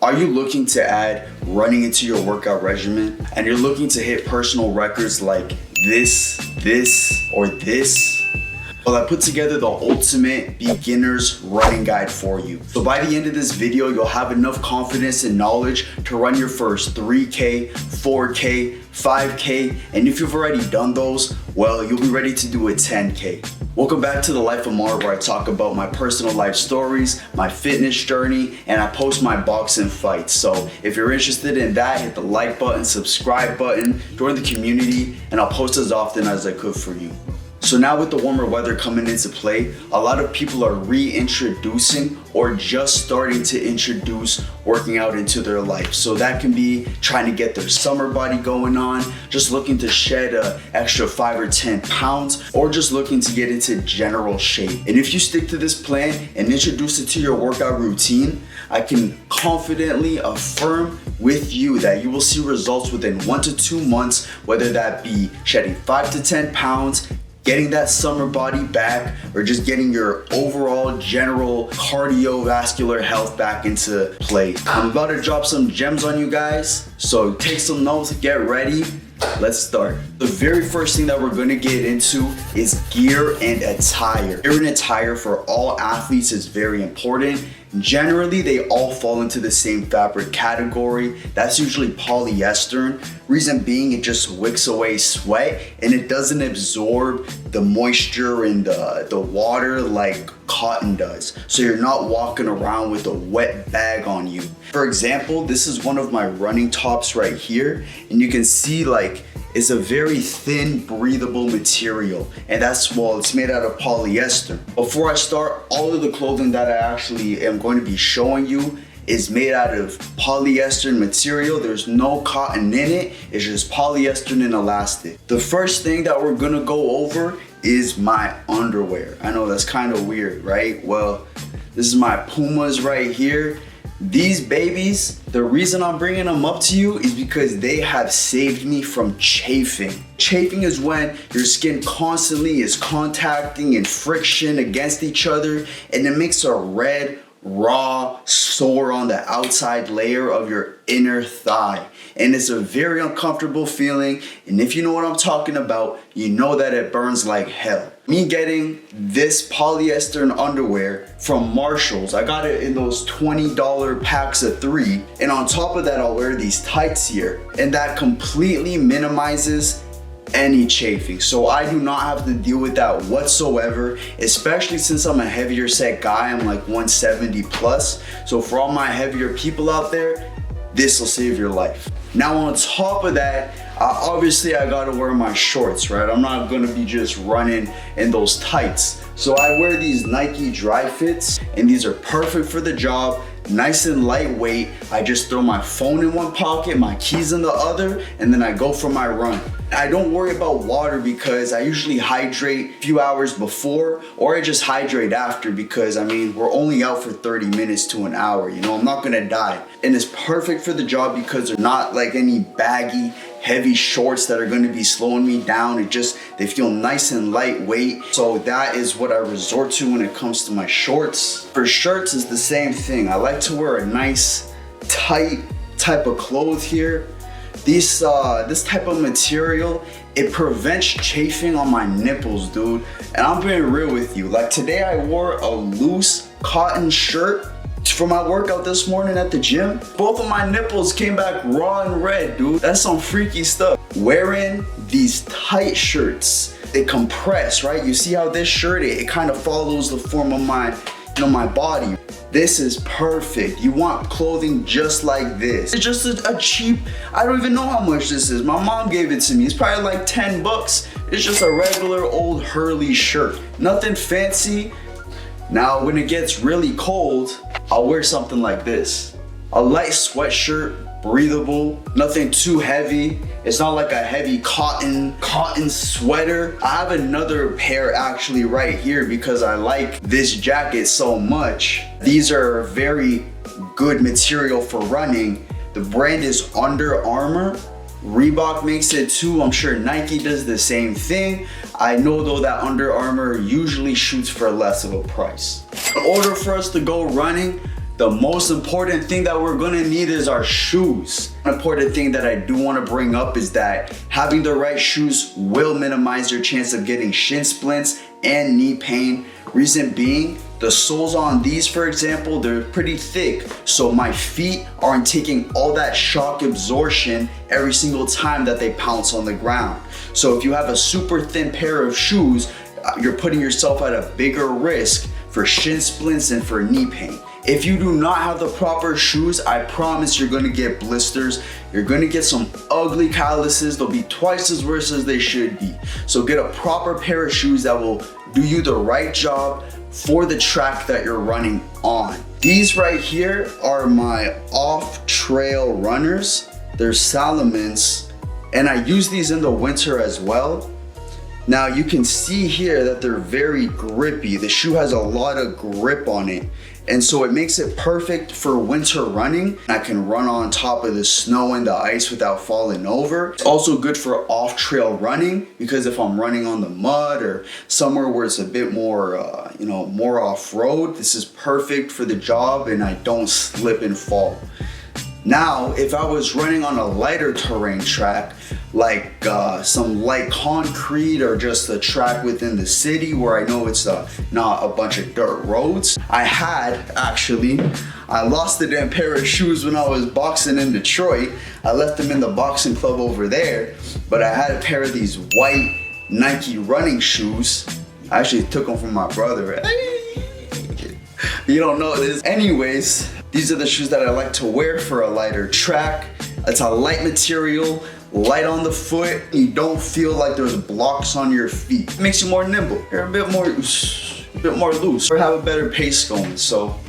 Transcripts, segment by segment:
Are you looking to add running into your workout regimen and you're looking to hit personal records like this, or this? Well, I put together the ultimate beginner's running guide for you. So by the end of this video, you'll have enough confidence and knowledge to run your first 3K, 4K, 5K, and if you've already done those, well, you'll be ready to do a 10K. Welcome back to The Life of Mar, where I talk about my personal life stories, my fitness journey, and I post my boxing fights. So if you're interested in that, hit the like button, subscribe button, join the community, and I'll post as often as I could for you. So now with the warmer weather coming into play, a lot of people are reintroducing or just starting to introduce working out into their life. So that can be trying to get their summer body going on, just looking to shed an extra 5 or 10 pounds, or just looking to get into general shape. And if you stick to this plan and introduce it to your workout routine, I can confidently affirm with you that you will see results within 1 to 2 months, whether that be shedding 5 to 10 pounds, getting that summer body back, or just getting your overall general cardiovascular health back into play. I'm about to drop some gems on you guys, so take some notes, get ready. Let's start. The very first thing that we're gonna get into is gear and attire. Gear and attire for all athletes is very important. Generally, they all fall into the same fabric category. That's usually polyester. Reason being, it just wicks away sweat and it doesn't absorb the moisture and the water like cotton does. So you're not walking around with a wet bag on you. For example, this is one of my running tops right here, and you can see like it's a very thin, breathable material, and it's made out of polyester. Before I start, all of the clothing that I actually am going to be showing you is made out of polyester material. There's no cotton in it, it's just polyester and elastic. The first thing that we're gonna go over is my underwear. I know that's kind of weird, right? Well, this is my Pumas right here. These babies, the reason I'm bringing them up to you is because they have saved me from chafing. Chafing is when your skin constantly is contacting and friction against each other, and it makes a red, raw sore on the outside layer of your inner thigh. And it's a very uncomfortable feeling, and if you know what I'm talking about, you know that it burns like hell. Me getting this polyester underwear from Marshalls, I got it in those $20 packs of 3, and on top of that I'll wear these tights here, and that completely minimizes any chafing. So I do not have to deal with that whatsoever, especially since I'm a heavier set guy. I'm like 170 plus. So for all my heavier people out there, this will save your life. Now on top of that, obviously I gotta wear my shorts, right? I'm not gonna be just running in those tights. So I wear these Nike dry fits, and these are perfect for the job. Nice and lightweight. I just throw my phone in one pocket, my keys in the other, and then I go for my run. I don't worry about water because I usually hydrate a few hours before, or I just hydrate after, because I mean, we're only out for 30 minutes to an hour, you know, I'm not gonna die. And it's perfect for the job because they're not like any baggy, heavy shorts that are gonna be slowing me down. They feel nice and lightweight. So that is what I resort to when it comes to my shorts. For shirts, it's the same thing. I like to wear a nice, tight type of clothes here. This type of material, it prevents chafing on my nipples, dude. And I'm being real with you. Like today I wore a loose cotton shirt for my workout this morning at the gym. Both of my nipples came back raw and red, dude. That's some freaky stuff. Wearing these tight shirts, they compress, right? You see how this shirt, it kind of follows the form of my body. This is perfect. You want clothing just like this. It's just a cheap, I don't even know how much this is. My mom gave it to me. It's probably like 10 bucks. It's just a regular old Hurley shirt. Nothing fancy. Now, when it gets really cold, I'll wear something like this. A light sweatshirt, breathable, nothing too heavy. It's not like a heavy cotton sweater. I have another pair actually right here because I like this jacket so much. These are very good material for running. The brand is Under Armour. Reebok makes it too. I'm sure Nike does the same thing. I know though that Under Armour usually shoots for less of a price. In order for us to go running, the most important thing that we're gonna need is our shoes. An important thing that I do wanna bring up is that having the right shoes will minimize your chance of getting shin splints and knee pain. Reason being, the soles on these, for example, they're pretty thick, so my feet aren't taking all that shock absorption every single time that they pounce on the ground. So if you have a super thin pair of shoes, you're putting yourself at a bigger risk for shin splints and for knee pain. If you do not have the proper shoes, I promise you're gonna get blisters. You're gonna get some ugly calluses. They'll be twice as worse as they should be. So get a proper pair of shoes that will do you the right job for the track that you're running on. These right here are my off-trail runners. They're Salomons, and I use these in the winter as well. Now you can see here that they're very grippy. The shoe has a lot of grip on it, and so it makes it perfect for winter running. I can run on top of the snow and the ice without falling over. It's also good for off-trail running, because if I'm running on the mud or somewhere where it's a bit more, more off-road, this is perfect for the job and I don't slip and fall. Now, if I was running on a lighter terrain track, like some light concrete or just a track within the city where I know it's not a bunch of dirt roads, I lost the damn pair of shoes when I was boxing in Detroit. I left them in the boxing club over there, but I had a pair of these white Nike running shoes. I actually took them from my brother. You don't know this. Anyways, these are the shoes that I like to wear for a lighter track. It's a light material, light on the foot. You don't feel like there's blocks on your feet. It makes you more nimble. You're a bit more loose, or have a better pace going. So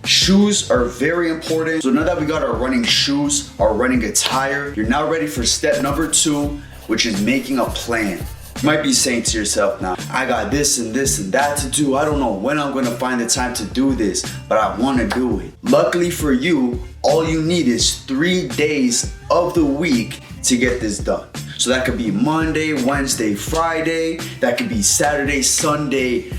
shoes are very important. So now that we got our running shoes, our running attire, you're now ready for step number 2, which is making a plan. You might be saying to yourself now, I got this and this and that to do. I don't know when I'm gonna find the time to do this, but I wanna do it. Luckily for you, all you need is 3 days of the week to get this done. So that could be Monday, Wednesday, Friday. That could be Saturday, Sunday,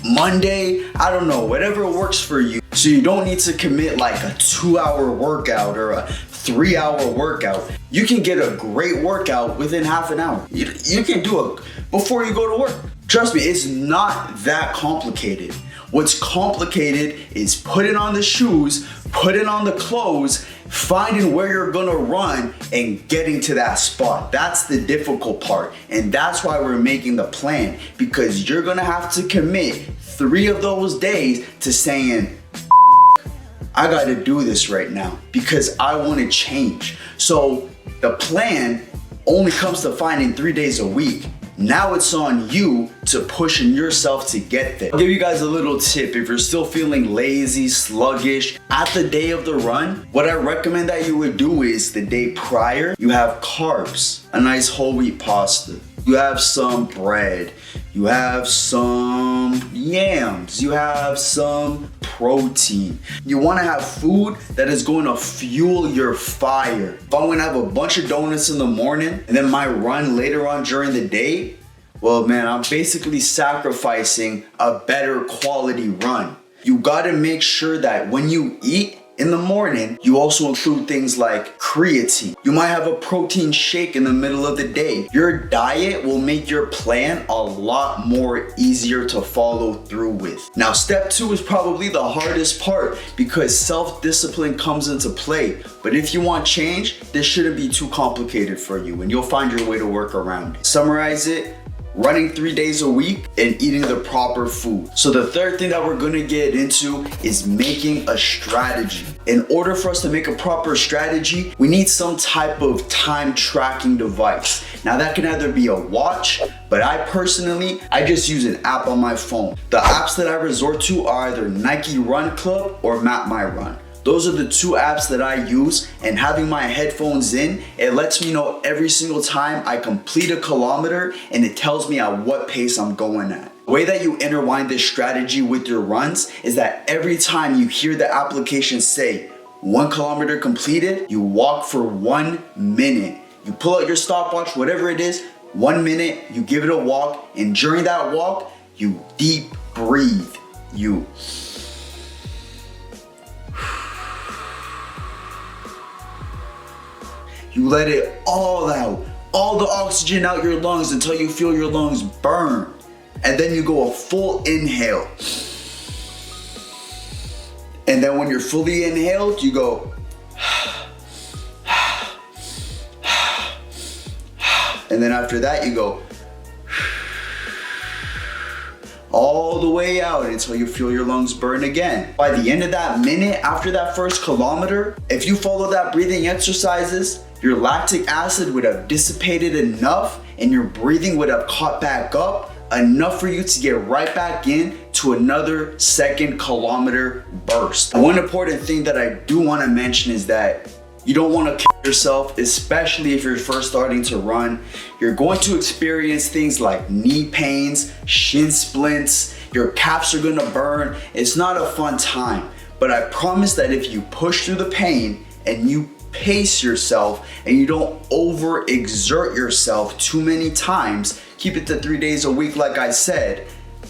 Monday. I don't know, whatever works for you. So you don't need to commit like a 2-hour workout or a 3-hour workout. You can get a great workout within half an hour. You can do it before you go to work. Trust me, it's not that complicated. What's complicated is putting on the shoes, putting on the clothes, finding where you're gonna run and getting to that spot. That's the difficult part. And that's why we're making the plan, because you're gonna have to commit 3 of those days to saying, I gotta do this right now because I wanna change. So the plan only comes to finding 3 days a week. Now it's on you to pushing yourself to get there. I'll give you guys a little tip. If you're still feeling lazy, sluggish, at the day of the run, what I recommend that you would do is the day prior, you have carbs, a nice whole wheat pasta. You have some bread, you have some yams, you have some protein. You wanna have food that is going to fuel your fire. If I'm gonna have a bunch of donuts in the morning and then my run later on during the day, well man, I'm basically sacrificing a better quality run. You gotta make sure that when you eat in the morning, you also include things like creatine. You might have a protein shake in the middle of the day. Your diet will make your plan a lot more easier to follow through with. Now, step 2 is probably the hardest part because self-discipline comes into play. But if you want change, this shouldn't be too complicated for you and you'll find your way to work around it. Summarize it. Running 3 days a week and eating the proper food. So the third thing that we're gonna get into is making a strategy. In order for us to make a proper strategy, we need some type of time tracking device. Now that can either be a watch, but I just use an app on my phone. The apps that I resort to are either Nike Run Club or Map My Run. Those are the 2 apps that I use, and having my headphones in, it lets me know every single time I complete a kilometer and it tells me at what pace I'm going at. The way that you intertwine this strategy with your runs is that every time you hear the application say 1 kilometer completed, you walk for 1 minute. You pull out your stopwatch, whatever it is, 1 minute, you give it a walk, and during that walk, you deep breathe. You You let it all out, all the oxygen out your lungs until you feel your lungs burn. And then you go a full inhale. And then when you're fully inhaled, you go and then after that you go all the way out until you feel your lungs burn again. By the end of that minute, after that first kilometer, if you follow that breathing exercises, your lactic acid would have dissipated enough and your breathing would have caught back up enough for you to get right back in to another second kilometer burst. One important thing that I do want to mention is that you don't want to kill yourself, especially if you're first starting to run. You're going to experience things like knee pains, shin splints, your calves are gonna burn. It's not a fun time, but I promise that if you push through the pain and you pace yourself and you don't overexert yourself too many times, keep it to 3 days a week like I said,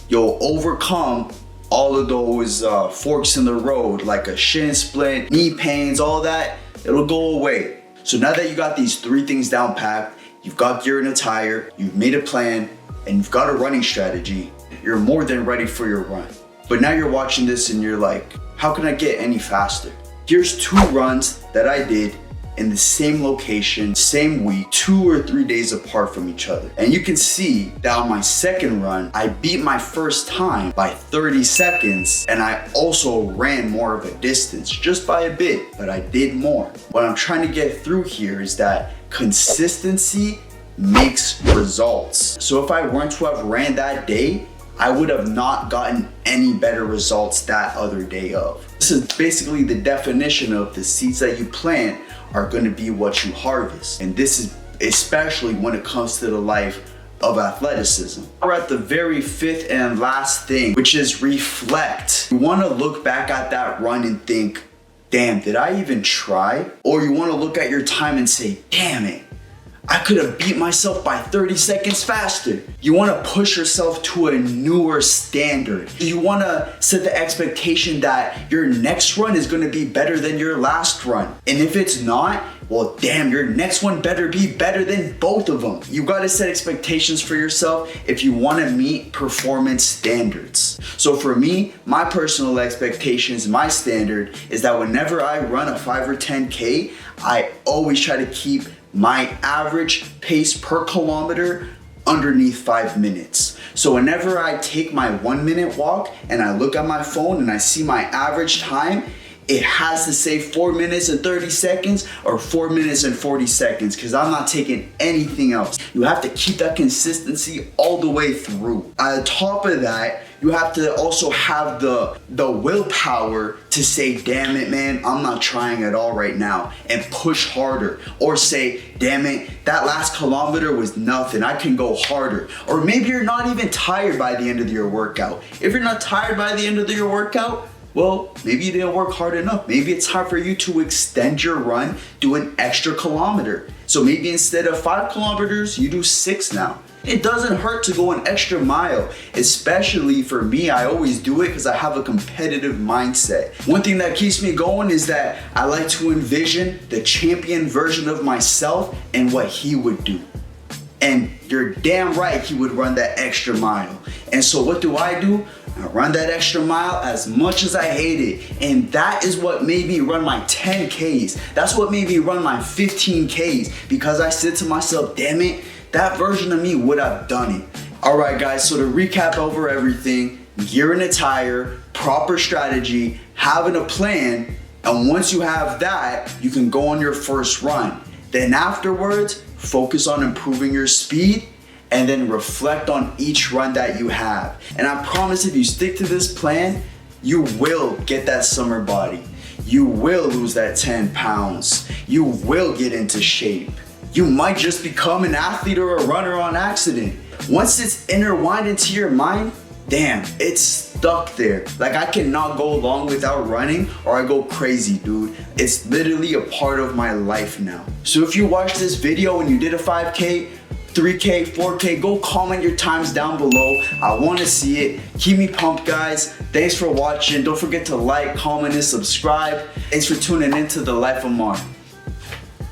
you'll overcome all of those forks in the road, like a shin splint, knee pains, all that. It'll go away. So now that you got these 3 things down packed, you've got gear and attire, you've made a plan, and you've got a running strategy, you're more than ready for your run. But now you're watching this and you're like, how can I get any faster? Here's 2 runs that I did in the same location, same week, 2 or 3 days apart from each other. And you can see that on my second run, I beat my first time by 30 seconds, and I also ran more of a distance, just by a bit, but I did more. What I'm trying to get through here is that consistency makes results. So if I weren't to have ran that day, I would have not gotten any better results that other day of. This is basically the definition of the seeds that you plant are going to be what you harvest. And this is especially when it comes to the life of athleticism. We're at the very 5th and last thing, which is reflect. You want to look back at that run and think, damn, did I even try? Or you want to look at your time and say, damn it, I could have beat myself by 30 seconds faster. You want to push yourself to a newer standard. You want to set the expectation that your next run is going to be better than your last run. And if it's not, well, damn, your next one better be better than both of them. You got to set expectations for yourself if you want to meet performance standards. So for me, my personal expectations, my standard is that whenever I run a 5 or 10K, I always try to keep my average pace per kilometer underneath 5 minutes. So whenever I take my 1 minute walk and I look at my phone and I see my average time, it has to say 4 minutes and 30 seconds or 4 minutes and 40 seconds because I'm not taking anything else. You have to keep that consistency all the way through. On top of that, you have to also have the willpower to say, damn it, man, I'm not trying at all right now, and push harder. Or say, damn it, that last kilometer was nothing, I can go harder. Or maybe you're not even tired by the end of your workout. If you're not tired by the end of your workout, well, maybe you didn't work hard enough. Maybe it's time for you to extend your run, do an extra kilometer. So maybe instead of 5 kilometers, you do 6 now. It doesn't hurt to go an extra mile, especially for me. I always do it because I have a competitive mindset. One thing that keeps me going is that I like to envision the champion version of myself and what he would do. And you're damn right he would run that extra mile. And so what do? I run that extra mile as much as I hate it. And that is what made me run my 10Ks. That's what made me run my 15Ks, because I said to myself, damn it, that version of me would have done it. All right, guys, so to recap over everything, gear and attire, proper strategy, having a plan, and once you have that, you can go on your first run. Then afterwards, focus on improving your speed, and then reflect on each run that you have. And I promise if you stick to this plan, you will get that summer body. You will lose that 10 pounds. You will get into shape. You might just become an athlete or a runner on accident. Once it's intertwined into your mind, damn, it's stuck there. Like, I cannot go long without running or I go crazy, dude. It's literally a part of my life now. So if you watched this video and you did a 5K, 3K, 4K, go comment your times down below. I want to see it. Keep me pumped, guys. Thanks for watching. Don't forget to like, comment, and subscribe. Thanks for tuning into The Life of Mar.